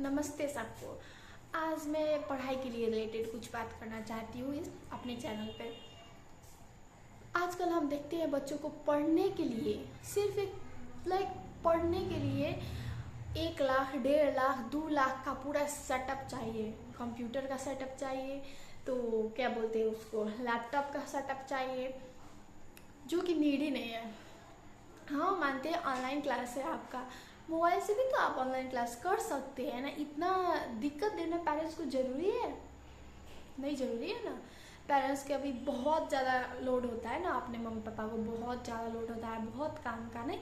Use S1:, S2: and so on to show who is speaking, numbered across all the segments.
S1: नमस्ते सबको। आज मैं पढ़ाई के लिए रिलेटेड कुछ बात करना चाहती हूँ इस अपने चैनल पे। आजकल हम देखते हैं बच्चों को पढ़ने के लिए सिर्फ पढ़ने के लिए 1 लाख 1.5 लाख 2 लाख का पूरा सेटअप चाहिए। कंप्यूटर का सेटअप चाहिए, तो क्या बोलते हैं उसको, लैपटॉप का सेटअप चाहिए, जो कि नीड ही नहीं है। हाँ, मानते हैं ऑनलाइन क्लास है आपका, मोबाइल से भी तो आप ऑनलाइन क्लास कर सकते हैं ना। इतना दिक्कत देना पेरेंट्स को ज़रूरी है? नहीं ज़रूरी है ना। पेरेंट्स के अभी बहुत ज़्यादा लोड होता है ना, अपने मम्मी पापा को बहुत ज़्यादा लोड होता है, बहुत काम का। नहीं,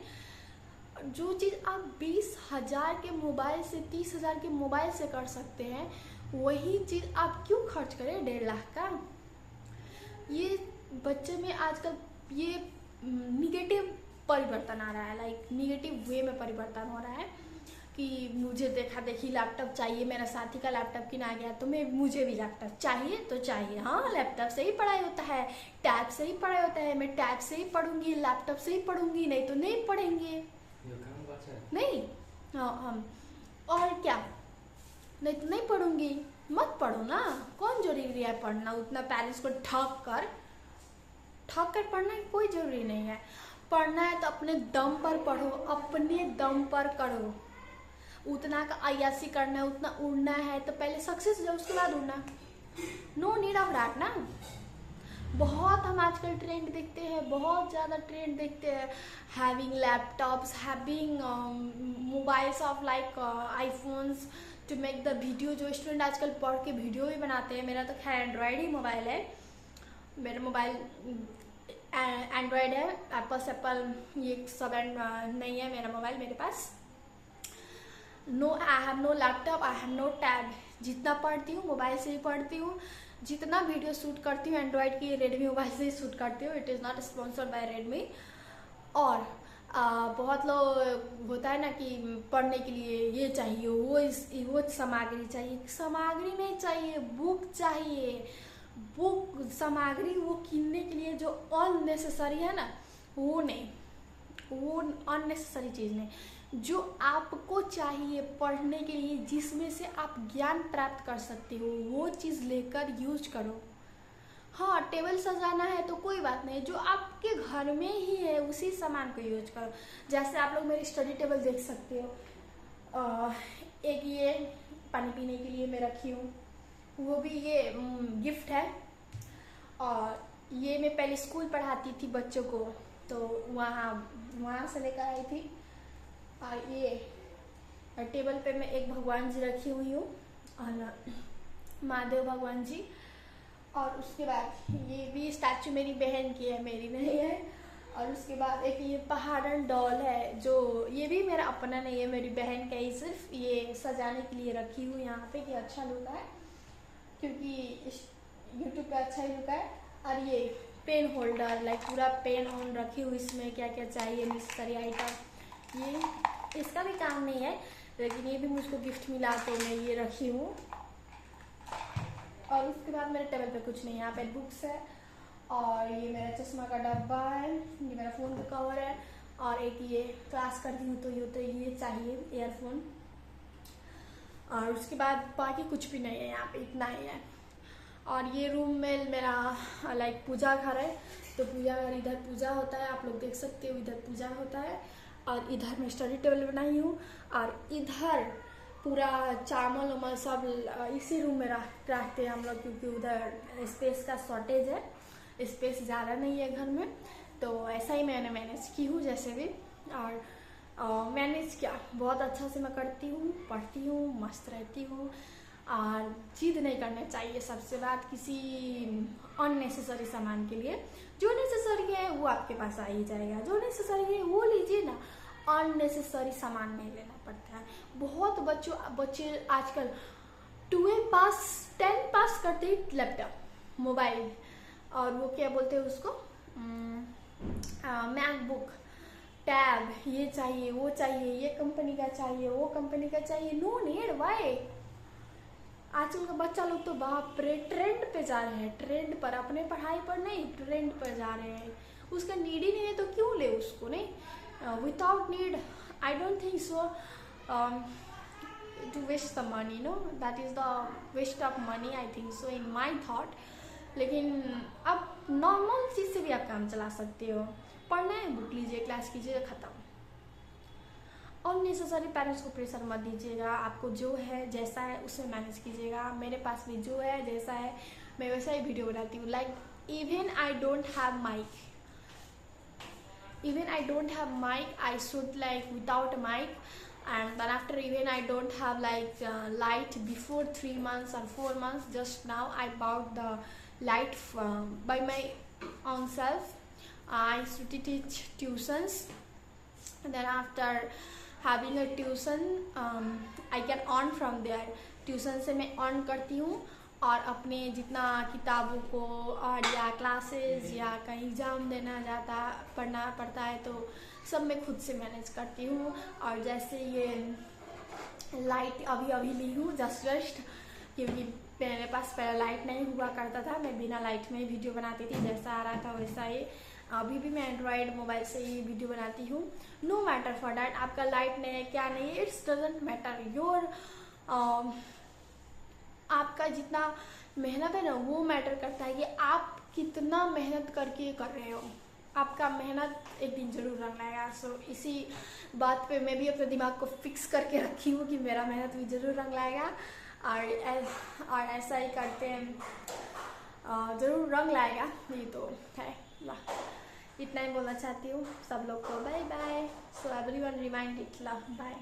S1: जो चीज़ आप 20,000 के मोबाइल से 30,000 के मोबाइल से कर सकते हैं, वही चीज़ आप क्यों खर्च करें 1.5 लाख का। ये बच्चे में आजकल ये निगेटिव परिवर्तन आ रहा है, निगेटिव वे में परिवर्तन हो रहा है कि मुझे देखा देखी लैपटॉप चाहिए, मेरा साथी का लैपटॉप किना गया तो मुझे भी लैपटॉप चाहिए तो चाहिए। हाँ, लैपटॉप से ही पढ़ाई होता है, टैब से ही पढ़ाई होता है, मैं टैब से ही पढ़ूंगी, लैपटॉप से ही पढ़ूंगी, नहीं तो नहीं पढ़ेंगे। नहीं, हाँ हम और क्या, नहीं तो नहीं पढ़ूंगी। मत पढ़ो ना, कौन जरूरी है पढ़ना, उतना पेरेंट्स को ठग कर पढ़ना की कोई जरूरी नहीं है। पढ़ना है तो अपने दम पर पढ़ो, अपने दम पर करो। उतना का अय्यासी करना है, उतना उड़ना है तो पहले सक्सेस जाओ, उसके बाद उड़ना। नो नीड ऑफ रैट ना। बहुत हम आजकल ट्रेंड देखते हैं, बहुत ज़्यादा ट्रेंड देखते हैं, having laptops, having mobiles of iPhones to make the video. जो स्टूडेंट आजकल पढ़ के वीडियो भी बनाते हैं, मेरा तो खैर एंड्रॉयड ही मोबाइल है, मेरा मोबाइल एंड्रॉयड है, एप्पल ये सब नहीं है मेरा मोबाइल मेरे पास। No, I have no laptop, I have no tab. जितना पढ़ती हूँ मोबाइल से ही पढ़ती हूँ, जितना वीडियो शूट करती हूँ एंड्रॉयड की रेडमी मोबाइल से ही शूट करती हूँ। It is not sponsored by Redmi. और बहुत लोग होता है ना कि पढ़ने के लिए ये चाहिए, वो सामग्री चाहिए। सामग्री नहीं चाहिए, बुक चाहिए। बुक सामग्री वो किनने के लिए जो अननेसेसरी है ना, वो नहीं, वो अननेसेसरी चीज़ नहीं। जो आपको चाहिए पढ़ने के लिए, जिसमें से आप ज्ञान प्राप्त कर सकते हो, वो चीज़ लेकर यूज करो। हाँ, टेबल सजाना है तो कोई बात नहीं, जो आपके घर में ही है उसी सामान को यूज करो। जैसे आप लोग मेरी स्टडी टेबल देख सकते हो, एक ये पानी पीने के लिए मैं रखी हूँ, वो भी ये गिफ्ट है। और ये मैं पहले स्कूल पढ़ाती थी बच्चों को, तो वहाँ से लेकर आई थी। और ये टेबल पे मैं एक भगवान जी रखी हुई हूँ, और महादेव भगवान जी। और उसके बाद ये भी स्टैचू मेरी बहन की है, मेरी नहीं है। और उसके बाद एक ये पहाड़न डॉल है, जो ये भी मेरा अपना नहीं है, मेरी बहन का ही, सिर्फ ये सजाने के लिए रखी हूँ यहाँ पे कि अच्छा लुक है, क्योंकि यूट्यूब पे अच्छा ही लुक है। और ये पेन होल्डर, पूरा पेन ऑन रखी हुई, इसमें क्या क्या चाहिए नेसेसरी आइटम, ये इसका भी काम नहीं है, लेकिन ये भी मुझको गिफ्ट मिला तो मैं ये रखी हूँ। और उसके बाद मेरे टेबल पे कुछ नहीं है, यहाँ पे बुक्स है, और ये मेरा चश्मा का डब्बा है, ये मेरा फ़ोन का कवर है, और एक ये क्लास करती हूँ तो ये चाहिए ईयरफोन। और उसके बाद बाकी कुछ भी नहीं है, यहाँ पे इतना ही है। और ये रूम में मेरा पूजा घर है, तो पूजा घर, इधर पूजा होता है, आप लोग देख सकते हो, इधर पूजा होता है। और इधर मैं स्टडी टेबल बनाई हूँ, और इधर पूरा चावल वावल सब इसी रूम में रखते हैं हम लोग, क्योंकि उधर स्पेस का शॉर्टेज है, स्पेस ज़्यादा नहीं है घर में। तो ऐसा ही मैंने मैनेज की हूँ जैसे भी। और मैनेज क्या, बहुत अच्छा से मैं करती हूँ, पढ़ती हूँ, मस्त रहती हूँ। और जिद नहीं करना चाहिए सबसे बात, किसी अननेसेसरी सामान के लिए। जो नेसेसरी है वो आपके पास आ ही जाएगा, जो नेसेसरी है वो लीजिए ना, अननेसेसरी सामान नहीं लेना पड़ता है। बहुत बच्चे आजकल 12 पास 10 पास करते ही लैपटॉप, मोबाइल, और वो क्या बोलते हैं उसको, मैकबुक, टैब, ये चाहिए, वो चाहिए, ये कंपनी का चाहिए, वो कंपनी का चाहिए। No need, why. आजकल का बच्चा लोग तो बाप रे ट्रेंड पे जा रहे हैं, ट्रेंड पर, अपने पढ़ाई पर नहीं, ट्रेंड पर जा रहे हैं। उसका नीड ही नहीं है तो क्यों ले उसको, नहीं, without need I don't think so. To waste the money, no, that is the waste of money, I think so in my thought. लेकिन आप नॉर्मल चीज़ से भी आप काम चला सकते हो। पढ़ना है बुक लीजिए, क्लास कीजिए, ख़त्म। अननेसेसरी पेरेंट्स को प्रेशर मत दीजिएगा। आपको जो है जैसा है उससे मैनेज कीजिएगा। मेरे पास भी जो है जैसा है मैं वैसा ही वीडियो बनाती हूँ। Like even I don't have mic, I shoot like without a mic, and then after even I don't have like light before 3 months or 4 months. Just now I bought the light by my own self. I used to teach tuitions, and then after having a tuition I can earn from there. Tuition से मैं earn करती हूँ और अपने जितना किताबों को और या क्लासेस या कहीं एग्ज़ाम देना जाता पढ़ना पड़ता है तो सब मैं खुद से मैनेज करती हूँ। और जैसे ये लाइट अभी ली हूँ जस्ट क्योंकि मेरे पास पहले लाइट नहीं हुआ करता था, मैं बिना लाइट में ही वीडियो बनाती थी, जैसा आ रहा था वैसा ही। अभी भी मैं एंड्रॉयड मोबाइल से ही वीडियो बनाती हूँ। नो मैटर फॉर डैट आपका लाइट नहीं है क्या नहीं है, इट्स डजेंट मैटर। योर आपका जितना मेहनत है ना वो मैटर करता है कि आप कितना मेहनत करके कर रहे हो। आपका मेहनत एक दिन जरूर रंग लाएगा। सो इसी बात पे मैं भी अपने दिमाग को फिक्स करके रखी हूँ कि मेरा मेहनत भी जरूर रंग लाएगा और ऐसा ही करते हैं, ज़रूर रंग लाएगा। ये तो है। इतना ही बोलना चाहती हूँ सब लोग को। Bye bye. So everyone remind it, love, bye.